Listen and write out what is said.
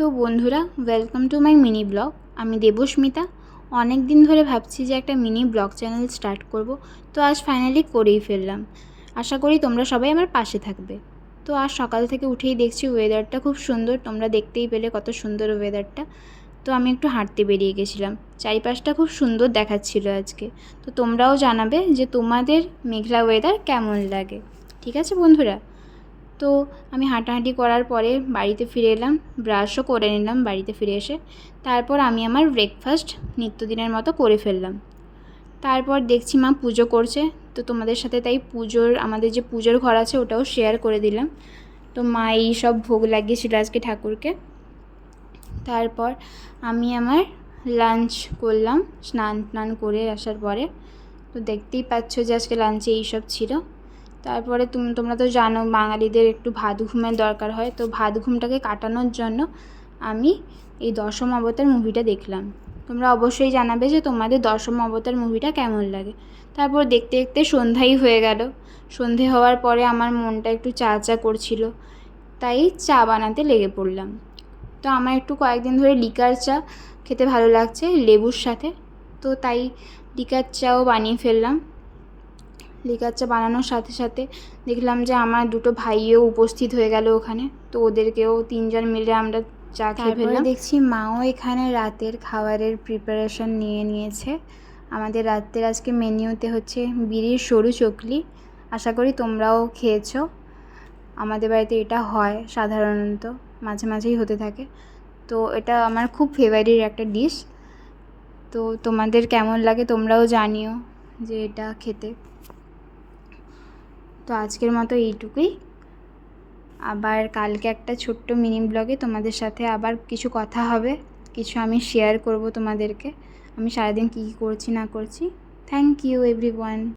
তো বন্ধুরা, welcome to my mini blog. আমি দেবস্মিতা। অনেক দিন ধরে ভাবছি যে একটা মিনি ব্লগ চ্যানেল স্টার্ট করব, তো আজ ফাইনালি করেই ফেললাম। আশা করি তোমরা সবাই আমার পাশে থাকবে। তো আজ সকাল থেকে উঠেই দেখছি ওয়েদারটা খুব সুন্দর, তোমরা দেখতেই পেলে কত সুন্দর ওয়েদারটা। তো আমি একটু হাঁটতে বেরিয়ে গেছিলাম, চারিপাশটা খুব সুন্দর দেখাচ্ছিল আজকে। তো তোমরাও জানাবে যে তোমাদের মেঘলা ওয়েদার কেমন লাগে। ঠিক আছে বন্ধুরা? তো আমি হাঁটাহাঁটি করার পরে বাড়িতে ফিরে এলাম, ব্রাশও করে নিলাম বাড়িতে ফিরে এসে। তারপর আমি আমার ব্রেকফাস্ট নিত্যদিনের মতো করে ফেললাম। তারপর দেখছি মা পুজো করছে, তো তোমাদের সাথে তাই আমাদের যে পুজোর ঘর আছে ওটাও শেয়ার করে দিলাম। তো মা এই সব ভোগ লাগিয়েছিল আজকে ঠাকুরকে। তারপর আমি আমার লাঞ্চ করলাম স্নান করে আসার পরে। তো দেখতেই পাচ্ছ যে আজকে লাঞ্চে এইসব ছিল। তারপরে তোমরা তো জানো বাঙালিদের একটু ভাত ঘুমের দরকার হয়, তো ভাত ঘুমটাকে কাটানোর জন্য আমি এই দশম অবতার মুভিটা দেখলাম। তোমরা অবশ্যই জানাবে যে তোমাদের দশম অবতার মুভিটা কেমন লাগে। তারপর দেখতে দেখতে সন্ধ্যাই হয়ে গেল। সন্ধে হওয়ার পরে আমার মনটা একটু চা চা করছিল, তাই চা বানাতে লেগে পড়লাম। তো আমার একটু কয়েকদিন ধরে লিকার চা খেতে ভালো লাগছে লেবুর সাথে, তো তাই লিকার চাও বানিয়ে ফেললাম। লিকার চা বানানোর সাথে সাথে দেখলাম যে আমার দুটো ভাইও উপস্থিত হয়ে গেল ওখানে, তো ওদেরকেও তিনজন মিলে আমরা চা খেয়ে ফেললাম। দেখছি মাও এখানে রাতের খাবারের প্রিপারেশন নিয়ে নিয়েছে। আমাদের রাতের আজকে মেনিউতে হচ্ছে বিড়ির সরু চকলি। আশা করি তোমরাও খেয়েছো। আমাদের বাড়িতে এটা হয় সাধারণত, মাঝে মাঝেই হতে থাকে। তো এটা আমার খুব ফেভারিট একটা ডিশ। তো তোমাদের কেমন লাগে তোমরাও জানিও যে এটা খেতে। তো আজকের মতো এইটুকুই। আবার কালকে একটা ছোট্ট মিনি ব্লগে তোমাদের সাথে আবার কিছু কথা হবে, কিছু আমি শেয়ার করব তোমাদেরকে, আমি সারাদিন কী করছি না করছি। Thank you everyone.